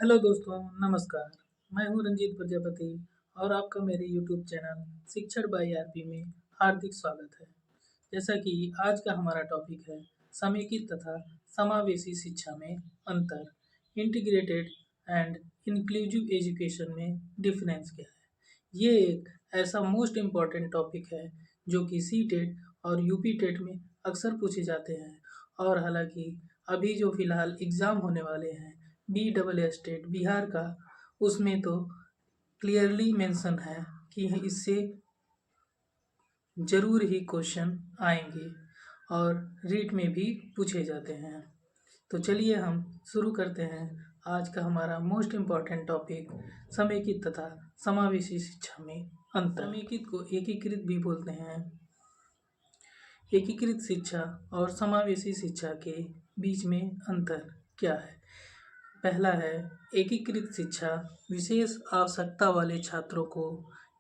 Hello दोस्तों, नमस्कार। मैं हूँ रंजीत प्रजापति और आपका मेरे यूट्यूब चैनल शिक्षण बाय आरपी में हार्दिक स्वागत है। जैसा कि आज का हमारा टॉपिक है समेकित तथा समावेशी शिक्षा में अंतर, इंटीग्रेटेड एंड इंक्लूसिव एजुकेशन में डिफरेंस क्या है। ये एक ऐसा मोस्ट इम्पॉर्टेंट टॉपिक है जो कि सी टेट और यूपी टेट में अक्सर पूछे जाते हैं। और हालांकि अभी जो फिलहाल एग्ज़ाम होने वाले हैं BEE स्टेट बिहार का, उसमें तो क्लियरली मेंशन है कि इससे ज़रूर ही क्वेश्चन आएंगे और रीट में भी पूछे जाते हैं। तो चलिए हम शुरू करते हैं आज का हमारा मोस्ट इम्पॉर्टेंट टॉपिक समेकित तथा समावेशी शिक्षा में अंतर। समेकित को एकीकृत भी बोलते हैं। एकीकृत शिक्षा और समावेशी शिक्षा के बीच में अंतर क्या है? पहला है एकीकृत शिक्षा। विशेष आवश्यकता वाले छात्रों को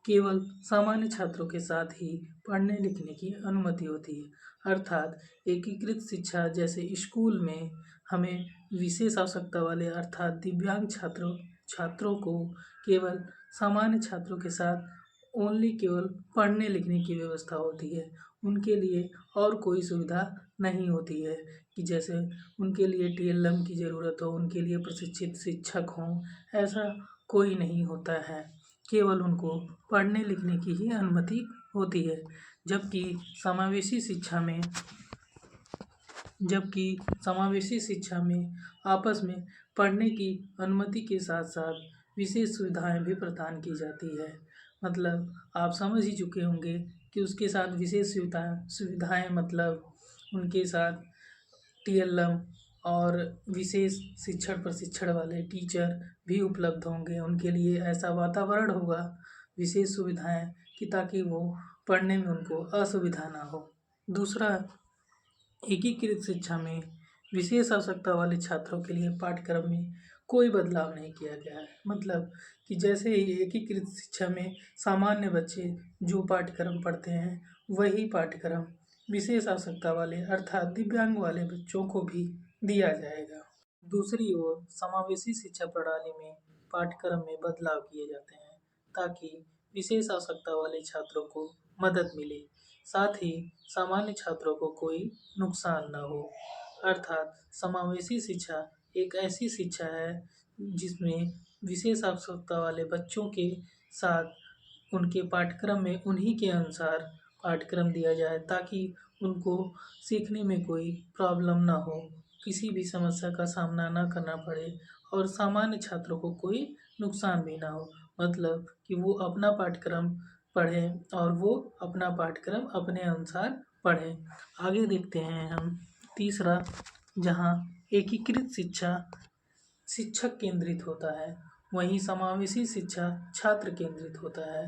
केवल सामान्य छात्रों के साथ ही पढ़ने लिखने की अनुमति होती है। अर्थात एकीकृत शिक्षा जैसे स्कूल में हमें विशेष आवश्यकता वाले अर्थात दिव्यांग छात्रों को केवल सामान्य छात्रों के साथ ओनली केवल पढ़ने लिखने की व्यवस्था होती है। उनके लिए और कोई सुविधा नहीं होती है कि जैसे उनके लिए TLM की ज़रूरत हो, उनके लिए प्रशिक्षित शिक्षक हों, ऐसा कोई नहीं होता है। केवल उनको पढ़ने लिखने की ही अनुमति होती है। जबकि समावेशी शिक्षा में आपस में पढ़ने की अनुमति के साथ साथ विशेष सुविधाएं भी प्रदान की जाती है। मतलब आप समझ ही चुके होंगे कि उसके साथ विशेष सुविधाएं मतलब उनके साथ TLM और विशेष शिक्षण प्रशिक्षण वाले टीचर भी उपलब्ध होंगे। उनके लिए ऐसा वातावरण होगा, विशेष सुविधाएं कि ताकि वो पढ़ने में उनको असुविधा ना हो। दूसरा, एकीकृत शिक्षा में विशेष आवश्यकता वाले छात्रों के लिए पाठ्यक्रम में कोई बदलाव नहीं किया गया है। मतलब कि जैसे ही एकीकृत शिक्षा में सामान्य बच्चे जो पाठ्यक्रम पढ़ते हैं वही पाठ्यक्रम विशेष आवश्यकता वाले अर्थात दिव्यांग वाले बच्चों को भी दिया जाएगा। दूसरी ओर समावेशी शिक्षा प्रणाली में पाठ्यक्रम में बदलाव किए जाते हैं ताकि विशेष आवश्यकता वाले छात्रों को मदद मिले, साथ ही सामान्य छात्रों को कोई नुकसान न हो। अर्थात समावेशी शिक्षा एक ऐसी शिक्षा है जिसमें विशेष आवश्यकता वाले बच्चों के साथ उनके पाठ्यक्रम में उन्हीं के अनुसार पाठ्यक्रम दिया जाए ताकि उनको सीखने में कोई प्रॉब्लम ना हो, किसी भी समस्या का सामना ना करना पड़े और सामान्य छात्रों को कोई नुकसान भी ना हो। मतलब कि वो अपना पाठ्यक्रम पढ़ें और वो अपना पाठ्यक्रम अपने अनुसार पढ़ें। आगे देखते हैं हम तीसरा, जहाँ एकीकृत शिक्षा शिक्षक केंद्रित होता है वहीं समावेशी शिक्षा छात्र केंद्रित होता है।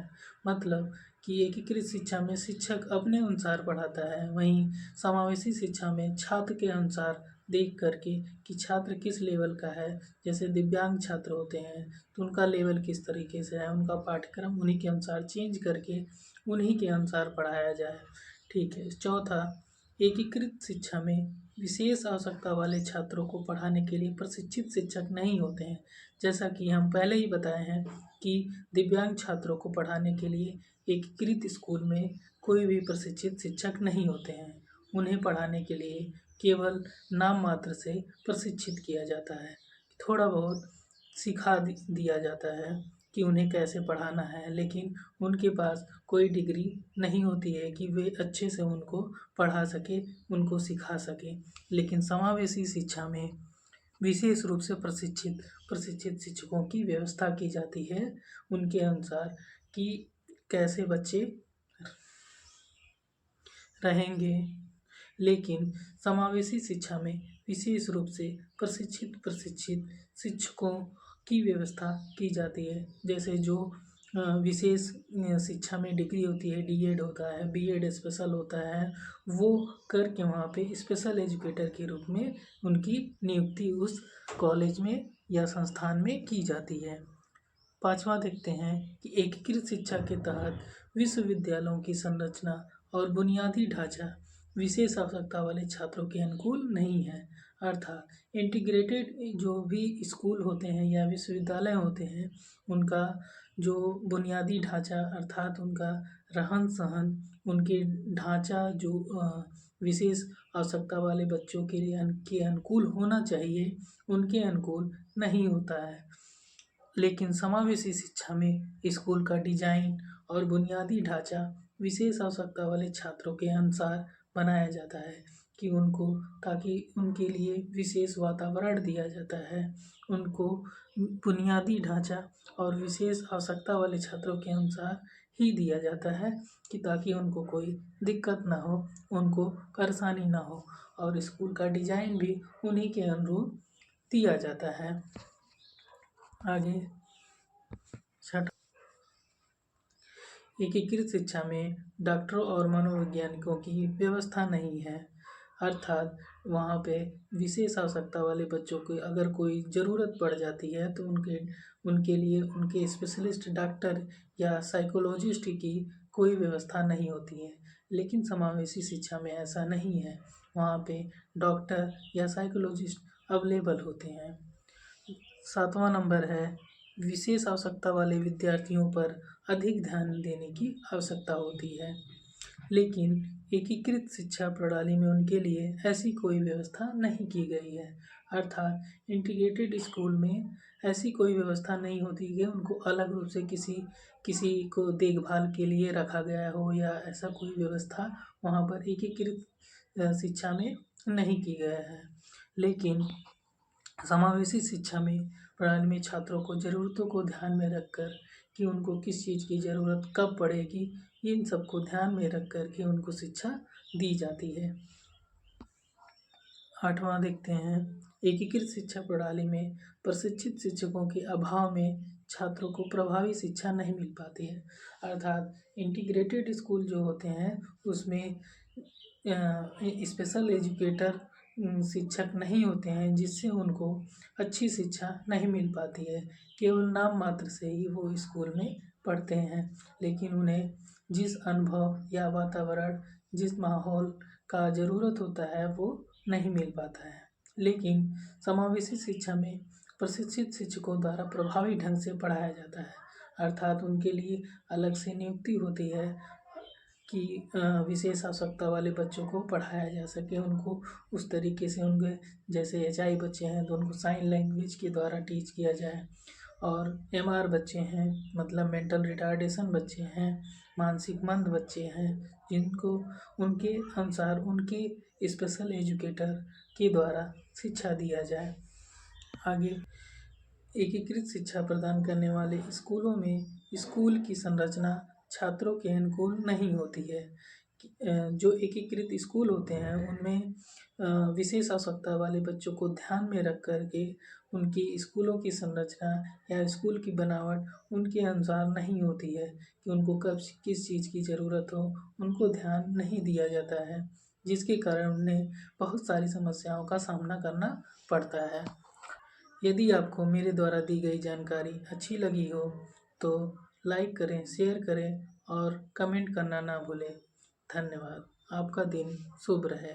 मतलब कि एकीकृत शिक्षा में शिक्षक अपने अनुसार पढ़ाता है, वहीं समावेशी शिक्षा में छात्र के अनुसार देख करके कि छात्र किस लेवल का है। जैसे दिव्यांग छात्र होते हैं तो उनका लेवल किस तरीके से है, उनका पाठ्यक्रम उन्हीं के अनुसार चेंज करके उन्हीं के अनुसार पढ़ाया जाए। ठीक है। चौथा, एकीकृत शिक्षा में विशेष आवश्यकता वाले छात्रों को पढ़ाने के लिए प्रशिक्षित शिक्षक नहीं होते हैं। जैसा कि हम पहले ही बताए हैं कि दिव्यांग छात्रों को पढ़ाने के लिए एकीकृत स्कूल में कोई भी प्रशिक्षित शिक्षक नहीं होते हैं। उन्हें पढ़ाने के लिए केवल नाम मात्र से प्रशिक्षित किया जाता है, थोड़ा बहुत सिखा दिया जाता है कि उन्हें कैसे पढ़ाना है, लेकिन उनके पास कोई डिग्री नहीं होती है कि वे अच्छे से उनको पढ़ा सके, उनको सिखा सके। लेकिन समावेशी शिक्षा में विशेष रूप से प्रशिक्षित शिक्षकों की व्यवस्था की जाती है उनके अनुसार कि कैसे बच्चे रहेंगे। लेकिन समावेशी शिक्षा में विशेष रूप से प्रशिक्षित शिक्षकों की व्यवस्था की जाती है। जैसे जो विशेष शिक्षा में डिग्री होती है, DED होता है, BEd स्पेशल होता है, वो करके वहाँ पे स्पेशल एजुकेटर के रूप में उनकी नियुक्ति उस कॉलेज में या संस्थान में की जाती है। पाँचवा देखते हैं कि एकीकृत शिक्षा के तहत विश्वविद्यालयों की संरचना और बुनियादी ढांचा विशेष आवश्यकता वाले छात्रों के अनुकूल नहीं है। अर्थात इंटीग्रेटेड जो भी स्कूल होते हैं या विश्वविद्यालय होते हैं, उनका जो बुनियादी ढाँचा अर्थात उनका रहन-सहन, उनके ढाँचा जो विशेष आवश्यकता वाले बच्चों के लिए के अनुकूल होना चाहिए, उनके अनुकूल नहीं होता है। लेकिन समावेशी शिक्षा में स्कूल का डिज़ाइन और बुनियादी ढाँचा विशेष आवश्यकता वाले छात्रों के अनुसार बनाया जाता है कि उनको ताकि उनके लिए विशेष वातावरण दिया जाता है। उनको बुनियादी ढाँचा और विशेष आवश्यकता वाले छात्रों के अनुसार ही दिया जाता है कि ताकि उनको कोई दिक्कत ना हो, उनको परेशानी ना हो और स्कूल का डिज़ाइन भी उन्हीं के अनुरूप दिया जाता है। आगे छठ एकीकृत शिक्षा में डॉक्टरों और मनोवैज्ञानिकों की व्यवस्था नहीं है, अर्थात वहाँ पे विशेष आवश्यकता वाले बच्चों को अगर कोई ज़रूरत पड़ जाती है तो उनके लिए उनके स्पेशलिस्ट डॉक्टर या साइकोलॉजिस्ट की कोई व्यवस्था नहीं होती है। लेकिन समावेशी शिक्षा में ऐसा नहीं है, वहाँ पे डॉक्टर या साइकोलॉजिस्ट अवेलेबल होते हैं। 7वां नंबर है विशेष आवश्यकता वाले विद्यार्थियों पर अधिक ध्यान देने की आवश्यकता होती है, लेकिन एकीकृत शिक्षा प्रणाली में उनके लिए ऐसी कोई व्यवस्था नहीं की गई है। अर्थात इंटीग्रेटेड स्कूल में ऐसी कोई व्यवस्था नहीं होती कि उनको अलग रूप से किसी को देखभाल के लिए रखा गया हो या ऐसा कोई व्यवस्था वहाँ पर एकीकृत शिक्षा में नहीं की गया है। लेकिन समावेशी शिक्षा में प्रणाली में छात्रों को ज़रूरतों को ध्यान में रखकर कि उनको किस चीज़ की ज़रूरत कब पड़ेगी, इन सब को ध्यान में रख कर के उनको शिक्षा दी जाती है। 8वां देखते हैं एकीकृत शिक्षा प्रणाली में प्रशिक्षित शिक्षकों के अभाव में छात्रों को प्रभावी शिक्षा नहीं मिल पाती है। अर्थात इंटीग्रेटेड स्कूल जो होते हैं उसमें स्पेशल एजुकेटर शिक्षक नहीं होते हैं, जिससे उनको अच्छी शिक्षा नहीं मिल पाती है। केवल नाम मात्र से ही वो स्कूल में पढ़ते हैं, लेकिन उन्हें जिस अनुभव या वातावरण, जिस माहौल का ज़रूरत होता है वो नहीं मिल पाता है। लेकिन समावेशी शिक्षा में प्रशिक्षित शिक्षकों द्वारा प्रभावी ढंग से पढ़ाया जाता है, अर्थात उनके लिए अलग से नियुक्ति होती है कि विशेष आवश्यकता वाले बच्चों को पढ़ाया जा सके। उनको उस तरीके से उनके जैसे एचआई बच्चे हैं तो उनको साइन लैंग्वेज के द्वारा टीच किया जाए, और एमआर बच्चे हैं मतलब मेंटल रिटार्डेशन बच्चे हैं, मानसिक मंद बच्चे हैं, जिनको उनके अनुसार उनके स्पेशल एजुकेटर के द्वारा शिक्षा दिया जाए। आगे एकीकृत शिक्षा प्रदान करने वाले स्कूलों में स्कूल की संरचना छात्रों के अनुकूल नहीं होती है। जो एकीकृत स्कूल होते हैं उनमें विशेष आवश्यकता वाले बच्चों को ध्यान में रख कर के उनकी स्कूलों की संरचना या स्कूल की बनावट उनके अनुसार नहीं होती है कि उनको कब किस चीज़ की ज़रूरत हो, उनको ध्यान नहीं दिया जाता है, जिसके कारण उन्हें बहुत सारी समस्याओं का सामना करना पड़ता है। यदि आपको मेरे द्वारा दी गई जानकारी अच्छी लगी हो तो लाइक करें, शेयर करें और कमेंट करना ना भूलें। धन्यवाद। आपका दिन शुभ रहे।